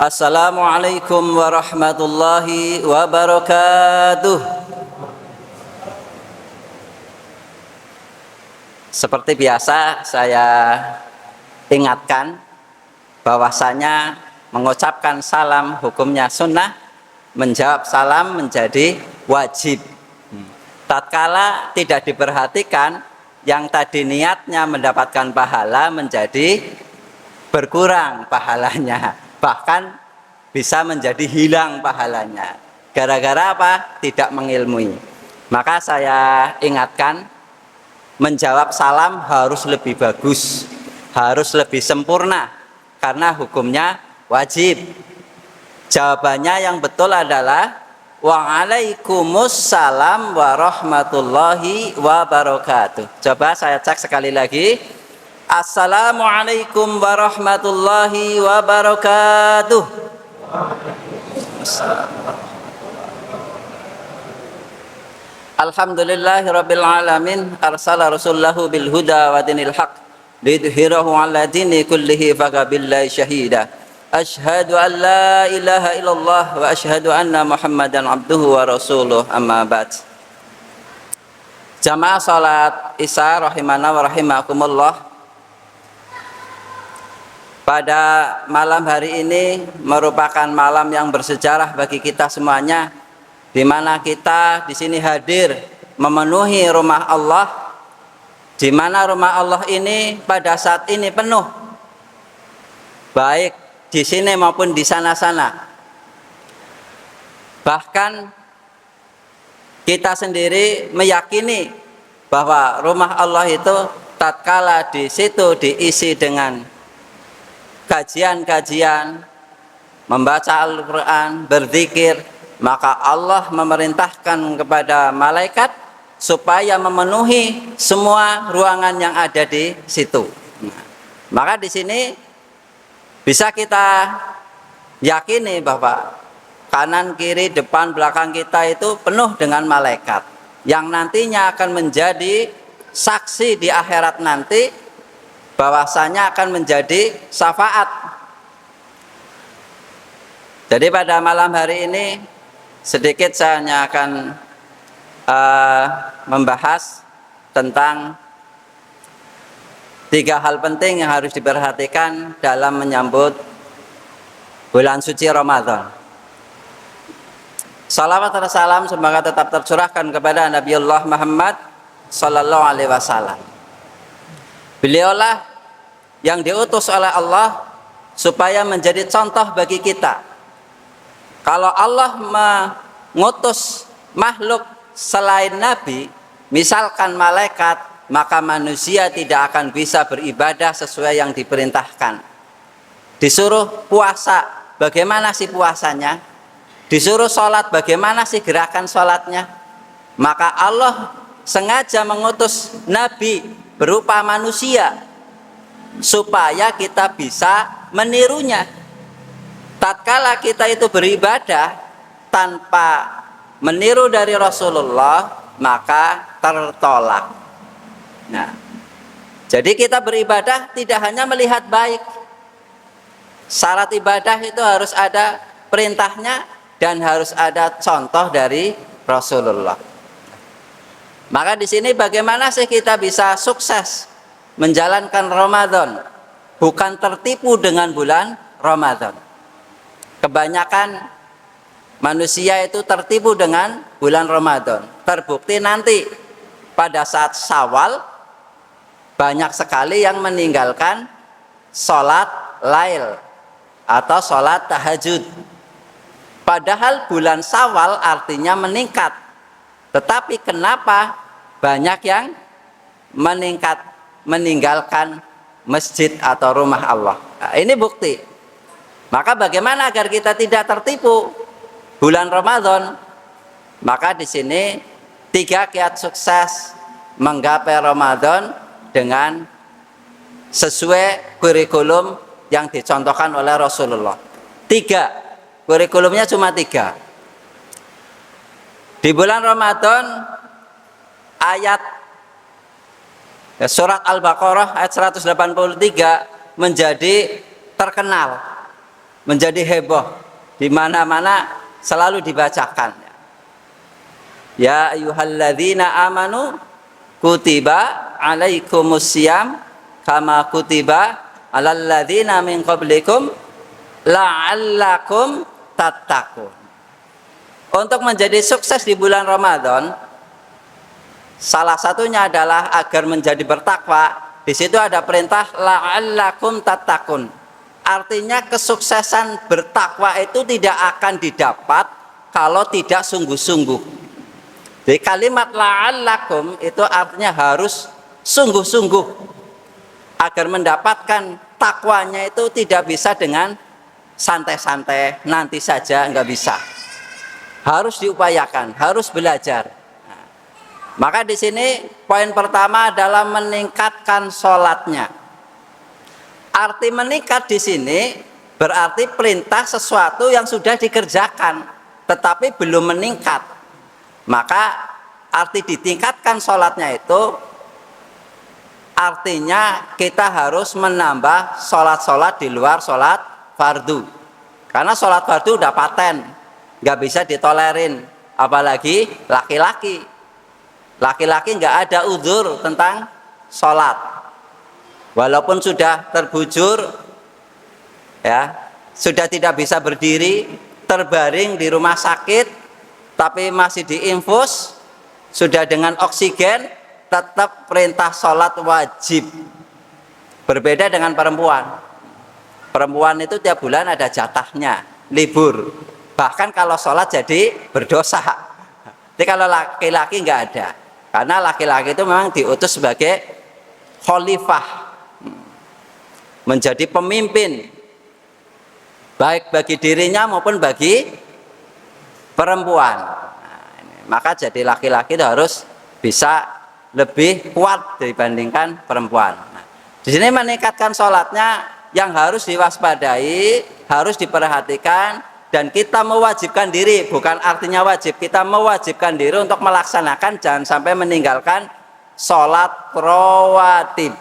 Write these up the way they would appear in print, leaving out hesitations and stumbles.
Assalamualaikum warahmatullahi wabarakatuh. Seperti biasa saya ingatkan bahwasanya mengucapkan salam hukumnya sunnah, menjawab salam menjadi wajib. Tatkala tidak diperhatikan, yang tadi niatnya mendapatkan pahala menjadi berkurang pahalanya, bahkan bisa menjadi hilang pahalanya. Gara-gara apa? Tidak mengilmui. Maka saya ingatkan, menjawab salam harus lebih bagus, harus lebih sempurna, karena hukumnya wajib. Jawabannya yang betul adalah Waalaikumsalam warahmatullahi wabarakatuh. Coba saya cek sekali lagi. Assalamualaikum warahmatullahi wabarakatuh. Alhamdulillahirabbil alamin, arsala rasulahu bil huda wa dinil haq lidhhirahu 'ala dini kullihi fa billahi syahida. Asyhadu an la ilaha illallah wa asyhadu anna Muhammadan abduhu wa rasuluh, amma ba'd. Jamaah salat Isya rahimana wa rahimakumullah. Pada malam hari ini merupakan malam yang bersejarah bagi kita semuanya, di mana kita di sini hadir memenuhi rumah Allah, di mana rumah Allah ini pada saat ini penuh, baik di sini maupun di sana-sana. Bahkan kita sendiri meyakini bahwa rumah Allah itu tatkala di situ diisi dengan kajian-kajian, membaca Al-Quran, berzikir, maka Allah memerintahkan kepada malaikat supaya memenuhi semua ruangan yang ada di situ. Maka di sini bisa kita yakini bahwa kanan, kiri, depan, belakang kita itu penuh dengan malaikat yang nantinya akan menjadi saksi di akhirat nanti, bahwasanya akan menjadi syafaat. Jadi pada malam hari ini sedikit saya hanya akan membahas tentang 3 hal penting yang harus diperhatikan dalam menyambut bulan suci Ramadan. Salawat dan salam semoga tetap tercurahkan kepada Nabiullah Muhammad sallallahu alaihi wasallam. Beliaulah yang diutus oleh Allah supaya menjadi contoh bagi kita. Kalau Allah mengutus makhluk selain Nabi, misalkan malaikat, maka manusia tidak akan bisa beribadah sesuai yang diperintahkan. Disuruh puasa, bagaimana sih puasanya? Disuruh sholat, bagaimana sih gerakan sholatnya? Maka Allah sengaja mengutus Nabi berupa manusia supaya kita bisa menirunya. Tatkala kita itu beribadah tanpa meniru dari Rasulullah, maka tertolak. Nah, jadi kita beribadah tidak hanya melihat baik. Syarat ibadah itu harus ada perintahnya dan harus ada contoh dari Rasulullah. Maka di sini bagaimana sih kita bisa sukses menjalankan Ramadan, bukan tertipu dengan bulan Ramadan. Kebanyakan manusia itu tertipu dengan bulan Ramadan. Terbukti nanti pada saat Syawal banyak sekali yang meninggalkan sholat lail atau sholat tahajud. Padahal bulan Syawal artinya meningkat. Tetapi kenapa banyak yang meninggalkan masjid atau rumah Allah? Nah, ini bukti. Maka bagaimana agar kita tidak tertipu bulan Ramadan? Maka di sini 3 kiat sukses menggapai Ramadan dengan sesuai kurikulum yang dicontohkan oleh Rasulullah. 3, kurikulumnya cuma 3. Di bulan Ramadan, ayat surat Al-Baqarah ayat 183 menjadi terkenal. menjadi heboh, di mana-mana selalu dibacakan. Ya ayyuhalladzina amanu kutiba alaikumusiyam kama kutiba alal ladzina min qablikum la'allakum tattaqun. Untuk menjadi sukses di bulan Ramadan, salah satunya adalah agar menjadi bertakwa. Di situ ada perintah la'allakum tattaqun. Artinya kesuksesan bertakwa itu tidak akan didapat kalau tidak sungguh-sungguh. Jadi kalimat la'allakum itu artinya harus sungguh-sungguh. Agar mendapatkan takwanya itu tidak bisa dengan santai-santai, nanti saja, nggak bisa. Harus diupayakan, harus belajar. Nah, maka di sini poin pertama adalah meningkatkan sholatnya. Arti meningkat di sini berarti perintah sesuatu yang sudah dikerjakan, tetapi belum meningkat. Maka arti ditingkatkan sholatnya itu artinya kita harus menambah sholat-sholat di luar sholat fardu. Karena sholat fardu udah paten, nggak bisa ditolerin, apalagi laki-laki. Laki-laki nggak ada uzur tentang sholat, walaupun sudah terbujur, ya, sudah tidak bisa berdiri, terbaring di rumah sakit, tapi masih diinfus, sudah dengan oksigen, tetap perintah sholat wajib. Berbeda dengan perempuan. Perempuan itu tiap bulan ada jatahnya, libur. Bahkan kalau sholat jadi berdosa. Jadi kalau laki-laki nggak ada. Karena laki-laki itu memang diutus sebagai khalifah, menjadi pemimpin, baik bagi dirinya maupun bagi perempuan. Nah, maka jadi laki-laki itu harus bisa lebih kuat dibandingkan perempuan. Nah, di sini meningkatkan sholatnya yang harus diwaspadai, harus diperhatikan, dan kita mewajibkan diri. Bukan artinya wajib, kita mewajibkan diri untuk melaksanakan, jangan sampai meninggalkan sholat rawatib,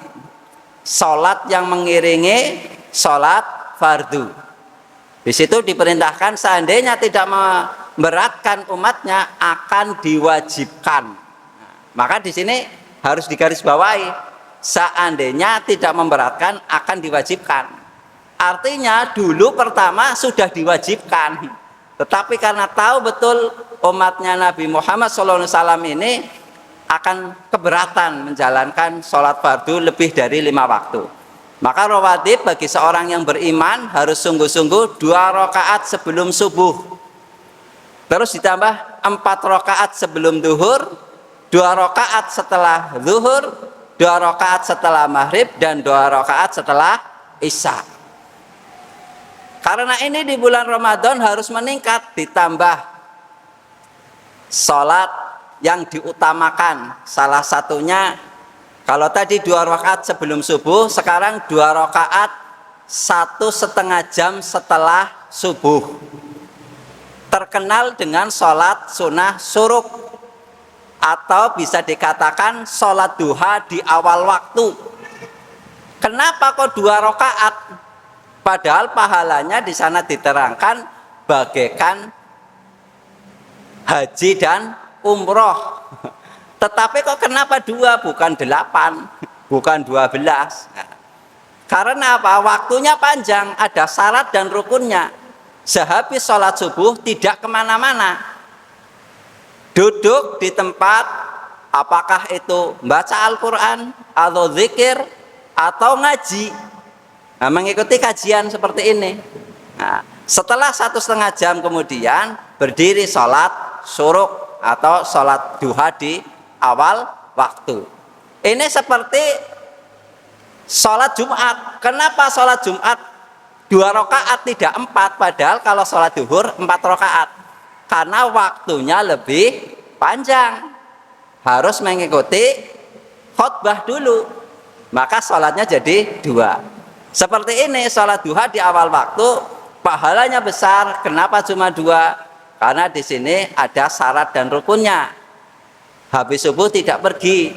sholat yang mengiringi sholat fardu. Di situ diperintahkan seandainya tidak memberatkan umatnya akan diwajibkan. Maka di sini harus digarisbawahi, seandainya tidak memberatkan akan diwajibkan. Artinya dulu pertama sudah diwajibkan, tetapi karena tahu betul umatnya Nabi Muhammad SAW ini akan keberatan menjalankan sholat fardu lebih dari 5 waktu. Maka rawatib bagi seorang yang beriman harus sungguh-sungguh 2 rakaat sebelum subuh. Terus ditambah 4 rakaat sebelum duhur, 2 rakaat setelah duhur, 2 rakaat setelah maghrib, dan 2 rakaat setelah isya. Karena ini di bulan Ramadan harus meningkat, ditambah sholat yang diutamakan. Salah satunya, kalau tadi 2 rakaat sebelum subuh, sekarang 2 rakaat 1,5 jam setelah subuh. Terkenal dengan sholat sunnah suruk, atau bisa dikatakan sholat duha di awal waktu. Kenapa kok 2 rakaat? Padahal pahalanya di sana diterangkan bagaikan haji dan umroh. Tetapi kok kenapa 2 bukan 8, bukan 12? Nah, karena apa? Waktunya panjang, ada syarat dan rukunnya. Sehabis sholat subuh tidak kemana-mana, duduk di tempat, apakah itu baca Al-Quran atau zikir atau ngaji. Nah, mengikuti kajian seperti ini. Nah, setelah 1,5 jam kemudian berdiri sholat suruk atau sholat duha di awal waktu. Ini seperti sholat Jumat. Kenapa sholat Jumat 2 rakaat tidak 4, padahal kalau sholat duhur 4 rakaat? Karena waktunya lebih panjang, harus mengikuti khutbah dulu, maka sholatnya jadi 2. Seperti ini sholat duha di awal waktu, pahalanya besar. Kenapa cuma 2? Karena di sini ada syarat dan rukunnya. Habis subuh tidak pergi.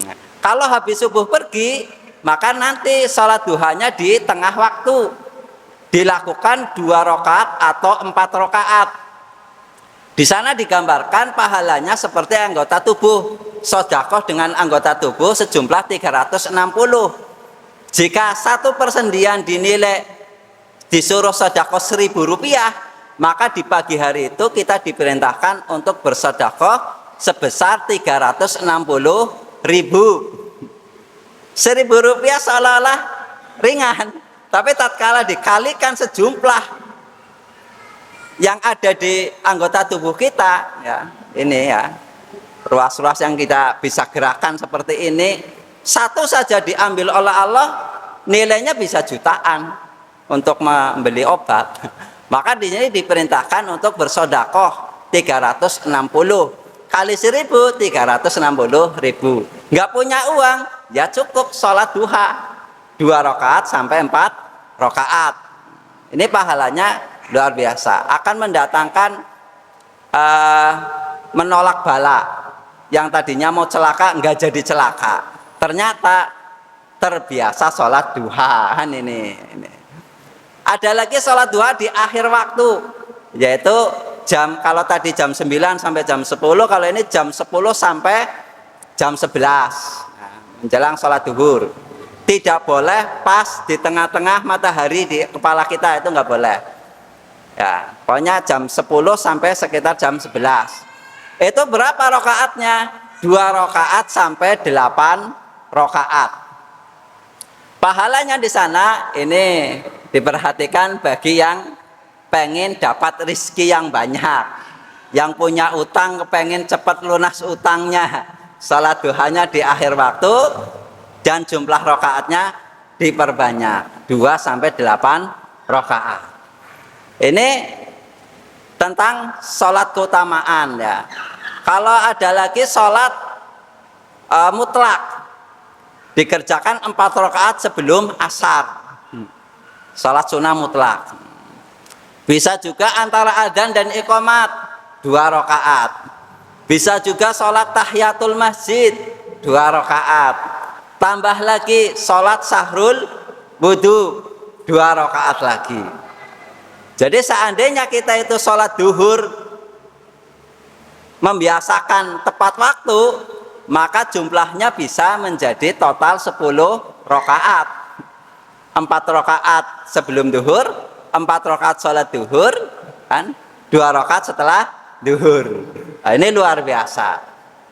Nah, kalau habis subuh pergi, maka nanti sholat duhanya di tengah waktu. dilakukan 2 rakaat atau 4 rakaat. Di sana digambarkan pahalanya seperti anggota tubuh. Sedekah dengan anggota tubuh sejumlah 360. Jika satu persendian dinilai disuruh sedekah 1.000 rupiah, maka di pagi hari itu kita diperintahkan untuk bersedekah sebesar 360.000. 1.000 rupiah seolah-olah ringan, tapi tatkala dikalikan sejumlah yang ada di anggota tubuh kita, ya ini ya, ruas-ruas yang kita bisa gerakan seperti ini, satu saja diambil oleh Allah, nilainya bisa jutaan untuk membeli obat. Maka di sini diperintahkan untuk bersedekah 360 kali 1.000, 360.000. Nggak punya uang, ya cukup sholat duha 2 rakaat sampai 4 rakaat. Ini pahalanya luar biasa, akan mendatangkan menolak bala. Yang tadinya mau celaka nggak jadi celaka, ternyata terbiasa sholat duha. Ini ada lagi sholat duha di akhir waktu, yaitu jam, kalau tadi jam 9 sampai jam 10, kalau ini jam 10 sampai jam 11, menjelang sholat duhur. Tidak boleh pas di tengah-tengah matahari di kepala kita, itu nggak boleh ya, pokoknya jam 10 sampai sekitar jam 11. Itu berapa rakaatnya? 2 rakaat sampai 8 rakaat. Pahalanya di sana ini diperhatikan bagi yang pengen dapat rizki yang banyak, yang punya utang pengen cepat lunas utangnya, salat duhanya di akhir waktu dan jumlah rakaatnya diperbanyak 2 sampai 8 rakaat. Ini tentang sholat keutamaan ya. Kalau ada lagi sholat mutlak, dikerjakan 4 rakaat sebelum asar, sholat sunnah mutlak. Bisa juga antara adzan dan iqamat 2 rakaat. Bisa juga sholat tahiyatul masjid 2 rakaat. Tambah lagi sholat sahrul wudu 2 rakaat lagi. Jadi seandainya kita itu sholat duhur membiasakan tepat waktu, maka jumlahnya bisa menjadi total 10 rakaat. 4 rakaat sebelum duhur, 4 rakaat sholat duhur, kan? 2 rakaat setelah duhur. Nah, ini luar biasa.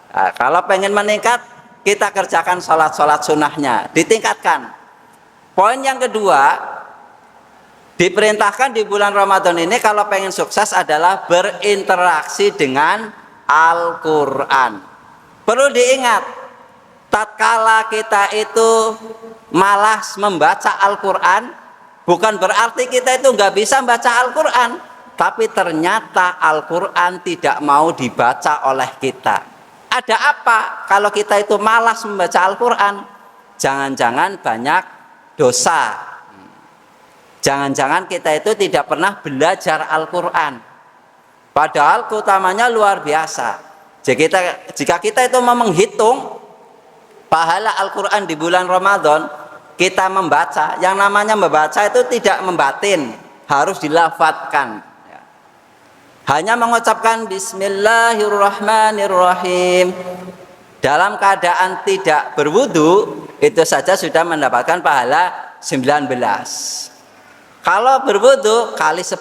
Nah, kalau pengen meningkat, kita kerjakan sholat-sholat sunnahnya, ditingkatkan. Poin yang kedua, diperintahkan di bulan Ramadan ini kalau pengen sukses adalah berinteraksi dengan Al-Quran. Perlu diingat, tatkala kita itu malas membaca Al-Quran, bukan berarti kita itu nggak bisa membaca Al-Quran, tapi ternyata Al-Quran tidak mau dibaca oleh kita. Ada apa kalau kita itu malas membaca Al-Quran? Jangan-jangan banyak dosa. Jangan-jangan kita itu tidak pernah belajar Al-Quran. Padahal keutamanya luar biasa. Jika kita itu mau menghitung pahala Al-Quran di bulan Ramadan, kita membaca, yang namanya membaca itu tidak membatin, harus dilafadzkan. Hanya mengucapkan Bismillahirrahmanirrahim dalam keadaan tidak berwudu, itu saja sudah mendapatkan pahala 19. Kalau berwudu kali 10,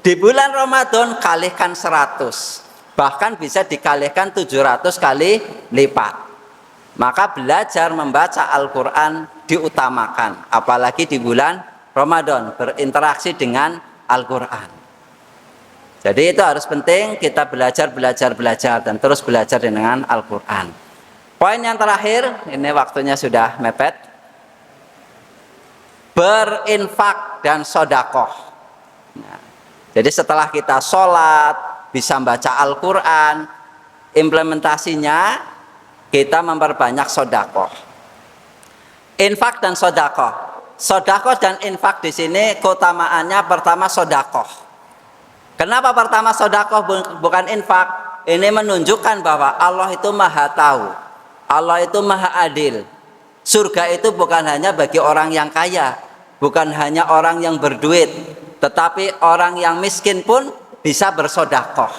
di bulan Ramadan kalikan 100, bahkan bisa dikalikan 700 kali lipat. Maka belajar membaca Al-Quran diutamakan, apalagi di bulan Ramadan, berinteraksi dengan Al-Quran. Jadi itu harus penting, kita belajar dan terus belajar dengan Al-Quran. Poin yang terakhir, ini waktunya sudah mepet, berinfak dan sodakoh. Nah, jadi setelah kita sholat, bisa membaca Al-Quran, implementasinya kita memperbanyak sodakoh. Infak dan sodakoh. Sodakoh dan infak di sini keutamaannya pertama sodakoh. Kenapa pertama sodakoh bukan infak? Ini menunjukkan bahwa Allah itu maha tahu, Allah itu maha adil. Surga itu bukan hanya bagi orang yang kaya, bukan hanya orang yang berduit, tetapi orang yang miskin pun bisa bersodakoh.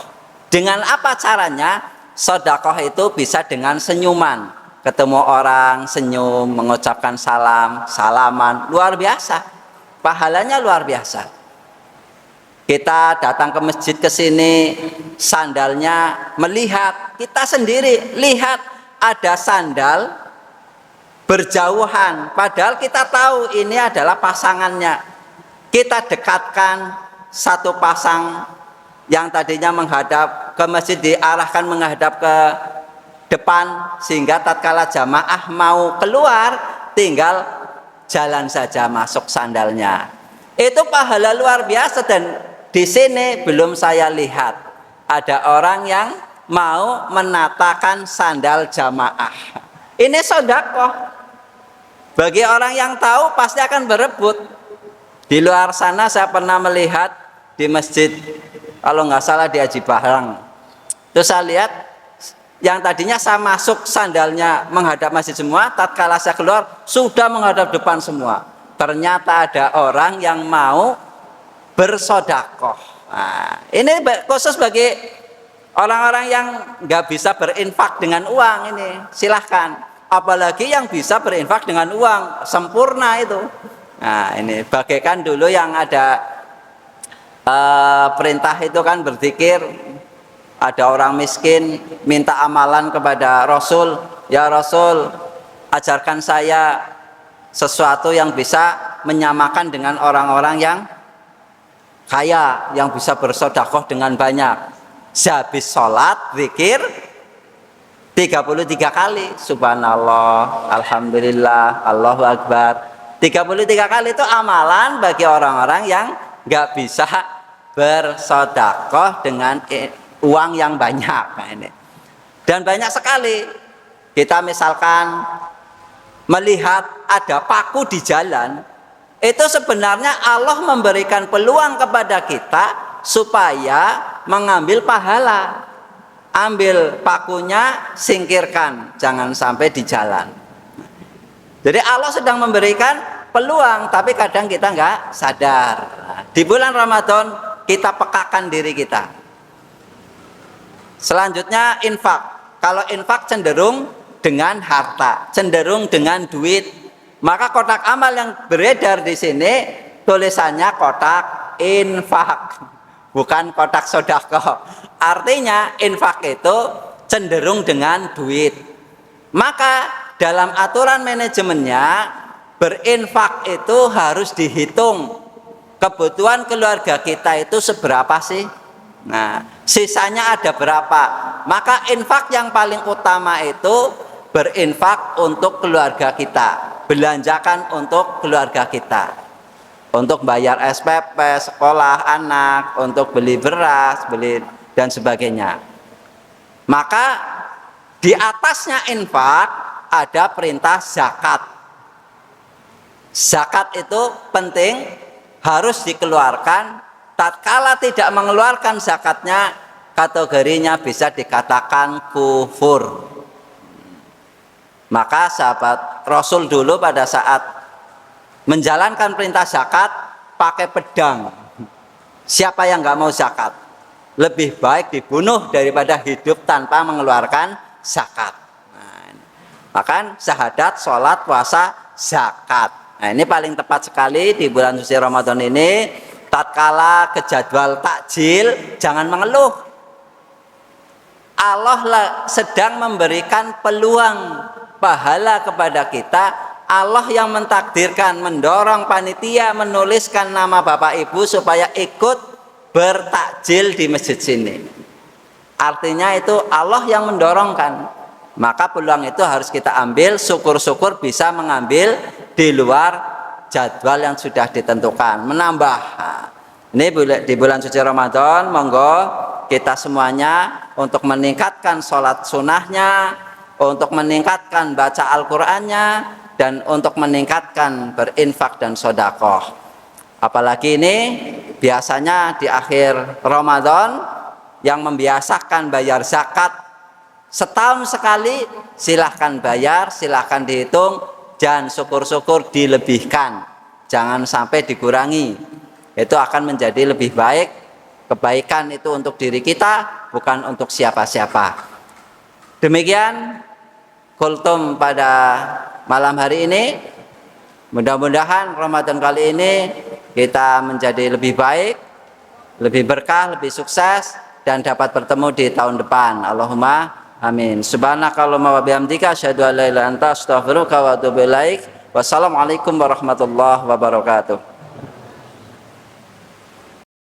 Dengan apa caranya? Sodakoh itu bisa dengan senyuman. Ketemu orang, senyum, mengucapkan salam, salaman, luar biasa. Pahalanya luar biasa. Kita datang ke masjid ke sini, sandalnya melihat, kita sendiri lihat ada sandal berjauhan, padahal kita tahu ini adalah pasangannya. Kita dekatkan satu pasang yang tadinya menghadap ke masjid, diarahkan menghadap ke depan, sehingga tatkala jamaah mau keluar tinggal jalan saja masuk sandalnya. Itu pahala luar biasa. Dan di sini belum saya lihat ada orang yang mau menatakan sandal jamaah. Ini sedekah. Bagi orang yang tahu pasti akan berebut. Di luar sana saya pernah melihat di masjid, kalau nggak salah di Aji Barang. Terus saya lihat yang tadinya saya masuk sandalnya menghadap masjid semua, tatkala saya keluar sudah menghadap depan semua. Ternyata ada orang yang mau bersodakoh. Nah, ini khusus bagi orang-orang yang nggak bisa berinfak dengan uang ini, silahkan. Apalagi yang bisa berinfak dengan uang, sempurna itu. Nah, ini bagaikan dulu yang ada perintah itu kan berzikir, ada orang miskin minta amalan kepada Rasul, ya Rasul, ajarkan saya sesuatu yang bisa menyamakan dengan orang-orang yang kaya, yang bisa bersedekah dengan banyak. Sehabis sholat zikir 33 kali, subhanallah, alhamdulillah, Allahu akbar. 33 kali itu amalan bagi orang-orang yang nggak bisa bersedekah dengan uang yang banyak. Nah, ini. Dan banyak sekali. Kita misalkan melihat ada paku di jalan, itu sebenarnya Allah memberikan peluang kepada kita supaya mengambil pahala. Ambil pakunya, singkirkan, jangan sampai di jalan. Jadi Allah sedang memberikan peluang, tapi kadang kita nggak sadar. Di bulan Ramadan kita pekakan diri kita. Selanjutnya infak. Kalau infak cenderung dengan harta, cenderung dengan duit. Maka kotak amal yang beredar di sini tulisannya kotak infak, bukan kotak sedekah. Artinya infak itu cenderung dengan duit. Maka dalam aturan manajemennya, berinfak itu harus dihitung. Kebutuhan keluarga kita itu seberapa sih? Nah, sisanya ada berapa? Maka infak yang paling utama itu berinfak untuk keluarga kita. Belanjakan untuk keluarga kita. Untuk bayar SPP, sekolah anak, untuk beli beras, beli dan sebagainya. Maka di atasnya infak ada perintah zakat. Zakat itu penting, harus dikeluarkan. Tatkala tidak mengeluarkan zakatnya, kategorinya bisa dikatakan kufur. Maka sahabat Rasul dulu pada saat menjalankan perintah zakat pakai pedang. Siapa yang nggak mau zakat? Lebih baik dibunuh daripada hidup tanpa mengeluarkan zakat. Nah, maka syahadat, sholat, puasa, zakat. Nah, ini paling tepat sekali di bulan suci Ramadan ini. Tatkala kejadwal takjil, jangan mengeluh. Allah sedang memberikan peluang pahala kepada kita. Allah yang mentakdirkan, mendorong panitia menuliskan nama Bapak Ibu supaya ikut bertakjil di masjid sini. Artinya itu Allah yang mendorongkan. Maka peluang itu harus kita ambil. Syukur-syukur bisa mengambil di luar jadwal yang sudah ditentukan, menambah. Ini di bulan suci Ramadan, monggo kita semuanya untuk meningkatkan sholat sunnahnya, untuk meningkatkan baca Al-Qur'annya, dan untuk meningkatkan berinfak dan sedekah. Apalagi ini biasanya di akhir Ramadan yang membiasakan bayar zakat setahun sekali, silahkan bayar, silahkan dihitung. Dan syukur-syukur dilebihkan. jangan sampai dikurangi. Itu akan menjadi lebih baik. Kebaikan itu untuk diri kita, bukan untuk siapa-siapa. Demikian kultum pada malam hari ini. Mudah-mudahan Ramadan kali ini kita menjadi lebih baik, lebih berkah, lebih sukses, dan dapat bertemu di tahun depan. Allahumma amin. Subhanakallahumma wa bihamdika asyhadu an la ilaha illa anta astaghfiruka wa atubu ilaik. Wassalamualaikum warahmatullahi wabarakatuh.